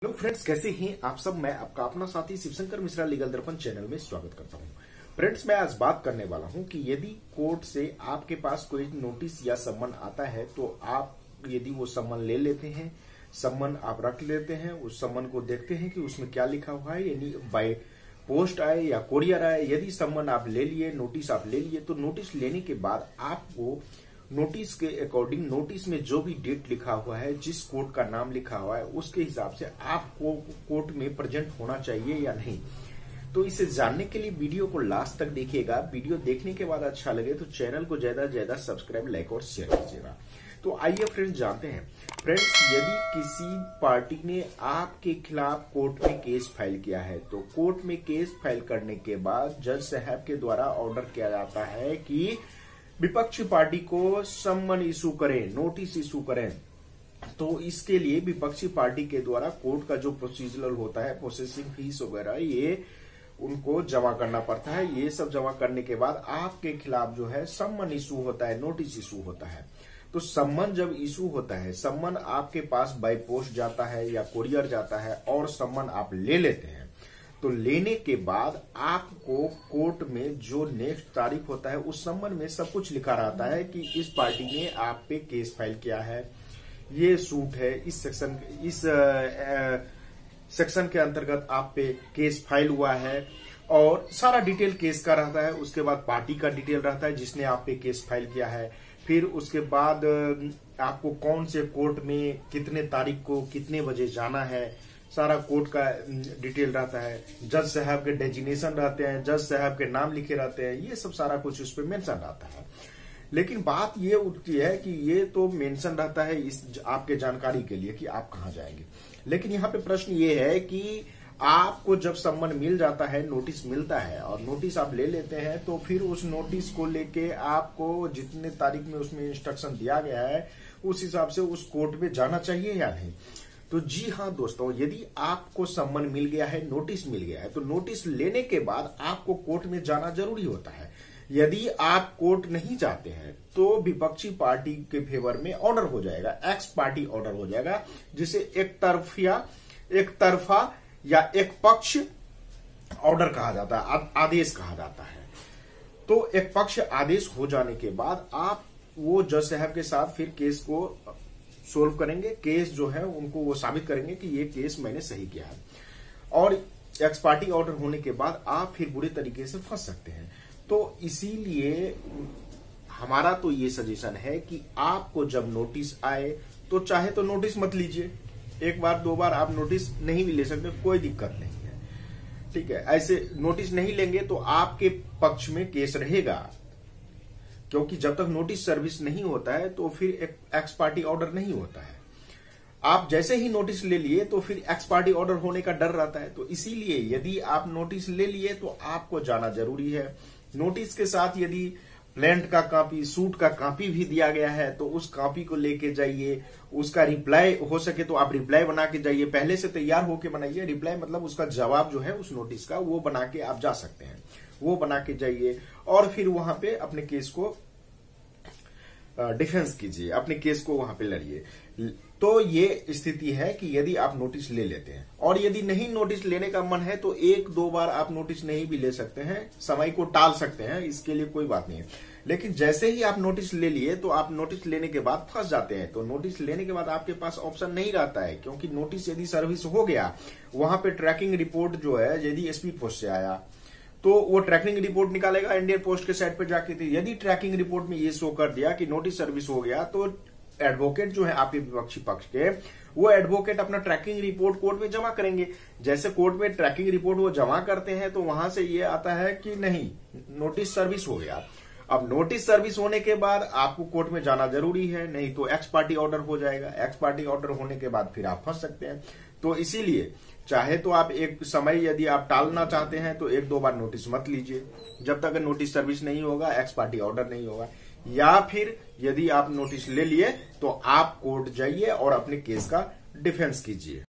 Hello friends, कैसे हैं आप सब। मैं आपका अपना साथी शिवशंकर मिश्रा लीगल दर्पण चैनल में स्वागत करता हूं। फ्रेंड्स, मैं आज बात करने वाला हूं कि यदि कोर्ट से आपके पास कोई नोटिस या सम्मन आता है तो आप यदि वो सम्मन ले लेते हैं, सम्मन आप रख लेते हैं, उस सम्मन को देखते हैं कि उसमें क्या लिखा हुआ है, यानी बाय पोस्ट आए या कोरियर आए। यदि सम्मन आप ले लिए, नोटिस आप ले लिए, तो नोटिस लेने के बाद आपको नोटिस के अकॉर्डिंग नोटिस में जो भी डेट लिखा हुआ है, जिस कोर्ट का नाम लिखा हुआ है, उसके हिसाब से आपको कोर्ट में प्रेजेंट होना चाहिए या नहीं। तो इसे जानने के लिए वीडियो को लास्ट तक देखिएगा। वीडियो देखने के बाद अच्छा लगे तो चैनल को ज्यादा से ज्यादा सब्सक्राइब, लाइक और शेयर कीजिएगा। तो आइए फ्रेंड्स जानते हैं। फ्रेंड्स, यदि किसी पार्टी ने आपके खिलाफ कोर्ट में केस फाइल किया है तो कोर्ट में केस फाइल करने के बाद जज साहब के द्वारा ऑर्डर किया जाता है कि विपक्षी पार्टी को सम्मन इशू करें, नोटिस इशू करें। तो इसके लिए विपक्षी पार्टी के द्वारा कोर्ट का जो प्रोसीजरल होता है, प्रोसेसिंग फीस वगैरह, ये उनको जमा करना पड़ता है। ये सब जमा करने के बाद आपके खिलाफ जो है सम्मन इशू होता है, नोटिस इशू होता है। तो सम्मन जब इशू होता है, सम्मन आपके पास बाय पोस्ट जाता है या कोरियर जाता है और सम्मन आप ले लेते हैं, तो लेने के बाद आपको कोर्ट में जो नेक्स्ट तारीख होता है उस सम्मन में सब कुछ लिखा रहता है कि इस पार्टी ने आप पे केस फाइल किया है, ये सूट है, इस सेक्शन के अंतर्गत आप पे केस फाइल हुआ है, और सारा डिटेल केस का रहता है। उसके बाद पार्टी का डिटेल रहता है जिसने आप पे केस फाइल किया है। फिर उसके बाद आपको कौन से कोर्ट में कितने तारीख को कितने बजे जाना है, सारा कोर्ट का डिटेल रहता है। जज साहब के डेजिग्नेशन रहते हैं, जज साहब के नाम लिखे रहते हैं, ये सब सारा कुछ उस पर मेंशन रहता है। लेकिन बात ये उठती है कि ये तो मेंशन रहता है इस आपके जानकारी के लिए कि आप कहाँ जाएंगे। लेकिन यहाँ पे प्रश्न ये है कि आपको जब सम्मन मिल जाता है, नोटिस मिलता है और नोटिस आप ले लेते हैं, तो फिर उस नोटिस को लेके आपको जितने तारीख में उसमें इंस्ट्रक्शन दिया गया है उस हिसाब से उस कोर्ट में जाना चाहिए या नहीं। तो जी हाँ दोस्तों, यदि आपको सम्मन मिल गया है, नोटिस मिल गया है, तो नोटिस लेने के बाद आपको कोर्ट में जाना जरूरी होता है। यदि आप कोर्ट नहीं जाते हैं तो विपक्षी पार्टी के फेवर में ऑर्डर हो जाएगा, एक्स पार्टी ऑर्डर हो जाएगा, जिसे एक तरफा या एक पक्ष ऑर्डर कहा जाता है, आदेश कहा जाता है। तो एक पक्ष आदेश हो जाने के बाद आप वो जज साहब के साथ फिर केस को सोल्व करेंगे। केस जो है उनको वो साबित करेंगे कि ये केस मैंने सही किया है, और एक्स पार्टी ऑर्डर होने के बाद आप फिर बुरे तरीके से फंस सकते हैं। तो इसीलिए हमारा तो ये सजेशन है कि आपको जब नोटिस आए तो चाहे तो नोटिस मत लीजिए, एक बार दो बार आप नोटिस नहीं भी ले सकते, कोई दिक्कत नहीं है, ठीक है। ऐसे नोटिस नहीं लेंगे तो आपके पक्ष में केस रहेगा, क्योंकि जब तक नोटिस सर्विस नहीं होता है तो फिर एक एक्स पार्टी ऑर्डर नहीं होता है। आप जैसे ही नोटिस ले लिए तो फिर एक्स पार्टी ऑर्डर होने का डर रहता है। तो इसीलिए यदि आप नोटिस ले लिए तो आपको जाना जरूरी है। नोटिस के साथ यदि प्लेंट का कॉपी, सूट का कॉपी भी दिया गया है तो उस कॉपी को लेके जाइए। उसका रिप्लाई हो सके तो आप रिप्लाई बना के जाइए, पहले से तैयार होके बनाइए। रिप्लाई मतलब उसका जवाब जो है उस नोटिस का, वो बना के आप जा सकते हैं, वो बना के जाइए और फिर वहां पे अपने केस को डिफेंस कीजिए, अपने केस को वहां पे लड़िए। तो ये स्थिति है कि यदि आप नोटिस ले लेते हैं, और यदि नहीं नोटिस लेने का मन है तो एक दो बार आप नोटिस नहीं भी ले सकते हैं, समय को टाल सकते हैं, इसके लिए कोई बात नहीं है। लेकिन जैसे ही आप नोटिस ले लिए तो आप नोटिस लेने के बाद फंस जाते हैं। तो नोटिस लेने के बाद आपके पास ऑप्शन नहीं रहता है, क्योंकि नोटिस यदि सर्विस हो गया, वहां पे ट्रैकिंग रिपोर्ट जो है यदि स्पीड पोस्ट से आया तो वो ट्रैकिंग रिपोर्ट निकालेगा इंडियन पोस्ट के साइट पे जाके। थी यदि ट्रैकिंग रिपोर्ट में ये शो कर दिया कि नोटिस सर्विस हो गया, तो एडवोकेट जो है आपके विपक्षी पक्ष के, वो एडवोकेट अपना ट्रैकिंग रिपोर्ट कोर्ट में जमा करेंगे। जैसे कोर्ट में ट्रैकिंग रिपोर्ट वो जमा करते हैं तो वहां से ये आता है कि नहीं, नोटिस सर्विस हो गया। अब नोटिस सर्विस होने के बाद आपको कोर्ट में जाना जरूरी है, नहीं तो एक्स पार्टी ऑर्डर हो जाएगा। एक्स पार्टी ऑर्डर होने के बाद फिर आप फंस सकते हैं। तो इसीलिए चाहे तो आप एक समय यदि आप टालना चाहते हैं तो एक दो बार नोटिस मत लीजिए, जब तक नोटिस सर्विस नहीं होगा, एक्स पार्टी ऑर्डर नहीं होगा। या फिर यदि आप नोटिस ले लिए तो आप कोर्ट जाइए और अपने केस का डिफेंस कीजिए।